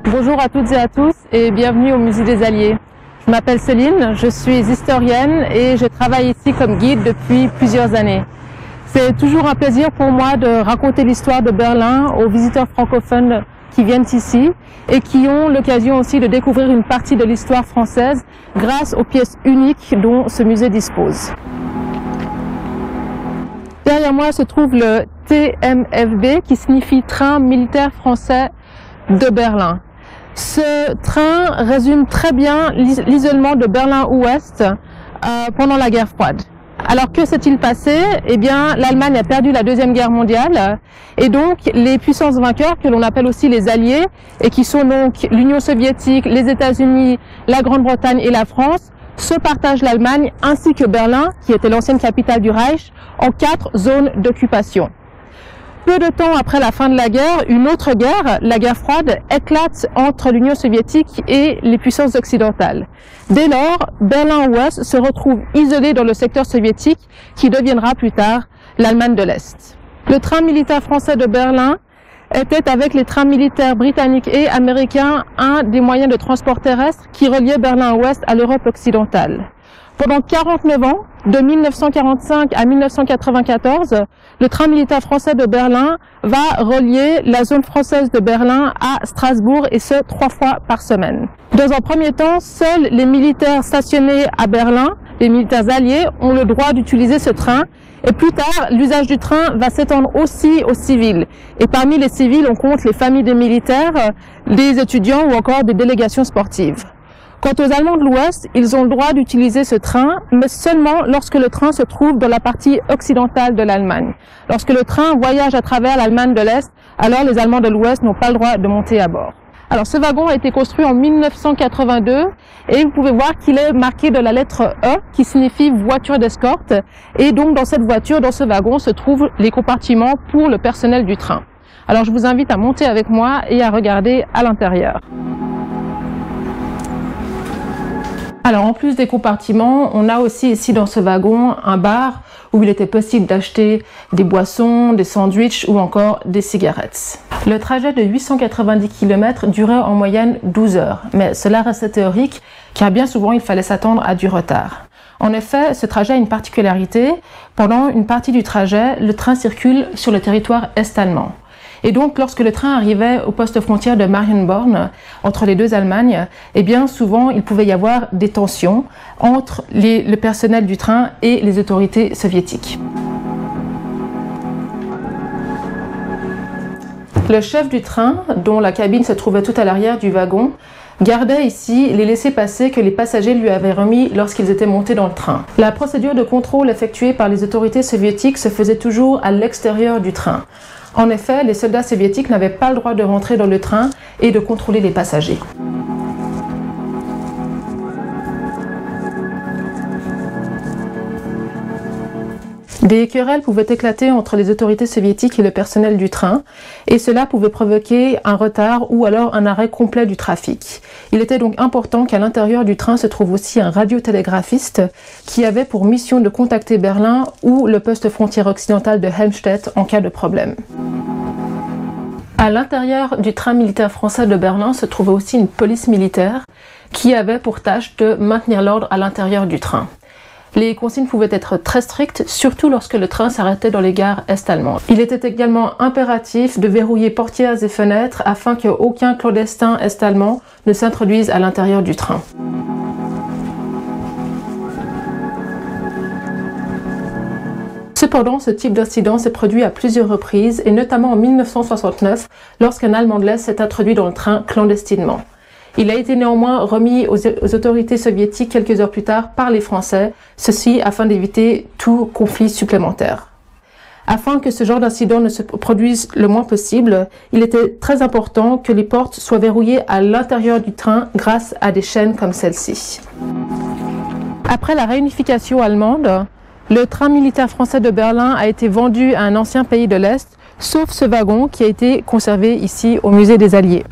Bonjour à toutes et à tous et bienvenue au Musée des Alliés. Je m'appelle Céline, je suis historienne et je travaille ici comme guide depuis plusieurs années. C'est toujours un plaisir pour moi de raconter l'histoire de Berlin aux visiteurs francophones qui viennent ici et qui ont l'occasion aussi de découvrir une partie de l'histoire française grâce aux pièces uniques dont ce musée dispose. Derrière moi se trouve le TMFB qui signifie Train militaire français de Berlin. Ce train résume très bien l'isolement de Berlin-Ouest pendant la guerre froide. Alors que s'est-il passé? Eh bien, l'Allemagne a perdu la Deuxième Guerre mondiale et donc les puissances vainqueurs, que l'on appelle aussi les Alliés, et qui sont donc l'Union soviétique, les États-Unis, la Grande-Bretagne et la France, se partagent l'Allemagne ainsi que Berlin, qui était l'ancienne capitale du Reich, en 4 zones d'occupation. Peu de temps après la fin de la guerre, une autre guerre, la guerre froide, éclate entre l'Union soviétique et les puissances occidentales. Dès lors, Berlin-Ouest se retrouve isolé dans le secteur soviétique qui deviendra plus tard l'Allemagne de l'Est. Le train militaire français de Berlin était avec les trains militaires britanniques et américains un des moyens de transport terrestre qui reliait Berlin-Ouest à l'Europe occidentale. Pendant 49 ans, de 1945 à 1994, le train militaire français de Berlin va relier la zone française de Berlin à Strasbourg et ce 3 fois par semaine. Dans un premier temps, seuls les militaires stationnés à Berlin, les militaires alliés, ont le droit d'utiliser ce train. Et plus tard, l'usage du train va s'étendre aussi aux civils. Et parmi les civils, on compte les familles des militaires, des étudiants ou encore des délégations sportives. Quant aux Allemands de l'Ouest, ils ont le droit d'utiliser ce train, mais seulement lorsque le train se trouve dans la partie occidentale de l'Allemagne. Lorsque le train voyage à travers l'Allemagne de l'Est, alors les Allemands de l'Ouest n'ont pas le droit de monter à bord. Alors ce wagon a été construit en 1982 et vous pouvez voir qu'il est marqué de la lettre E qui signifie voiture d'escorte. Et donc dans cette voiture, dans ce wagon, se trouvent les compartiments pour le personnel du train. Alors je vous invite à monter avec moi et à regarder à l'intérieur. Alors en plus des compartiments, on a aussi ici dans ce wagon un bar où il était possible d'acheter des boissons, des sandwichs ou encore des cigarettes. Le trajet de 890 km durait en moyenne 12 heures, mais cela restait théorique car bien souvent il fallait s'attendre à du retard. En effet, ce trajet a une particularité. Pendant une partie du trajet, le train circule sur le territoire est-allemand. Et donc, lorsque le train arrivait au poste frontière de Marienborn, entre les deux Allemagnes, eh bien, souvent, il pouvait y avoir des tensions entre le personnel du train et les autorités soviétiques. Le chef du train, dont la cabine se trouvait tout à l'arrière du wagon, gardait ici les laissez-passer que les passagers lui avaient remis lorsqu'ils étaient montés dans le train. La procédure de contrôle effectuée par les autorités soviétiques se faisait toujours à l'extérieur du train. En effet, les soldats soviétiques n'avaient pas le droit de rentrer dans le train et de contrôler les passagers. Des querelles pouvaient éclater entre les autorités soviétiques et le personnel du train, et cela pouvait provoquer un retard ou alors un arrêt complet du trafic. Il était donc important qu'à l'intérieur du train se trouve aussi un radiotélégraphiste qui avait pour mission de contacter Berlin ou le poste frontière occidental de Helmstedt en cas de problème. À l'intérieur du train militaire français de Berlin se trouvait aussi une police militaire qui avait pour tâche de maintenir l'ordre à l'intérieur du train. Les consignes pouvaient être très strictes, surtout lorsque le train s'arrêtait dans les gares est-allemandes. Il était également impératif de verrouiller portières et fenêtres afin qu'aucun clandestin est-allemand ne s'introduise à l'intérieur du train. Cependant, ce type d'incident s'est produit à plusieurs reprises, et notamment en 1969, lorsqu'un Allemand de l'Est s'est introduit dans le train clandestinement. Il a été néanmoins remis aux autorités soviétiques quelques heures plus tard par les Français, ceci afin d'éviter tout conflit supplémentaire. Afin que ce genre d'incident ne se produise le moins possible, il était très important que les portes soient verrouillées à l'intérieur du train grâce à des chaînes comme celle-ci. Après la réunification allemande, le train militaire français de Berlin a été vendu à un ancien pays de l'Est, sauf ce wagon qui a été conservé ici au Musée des Alliés.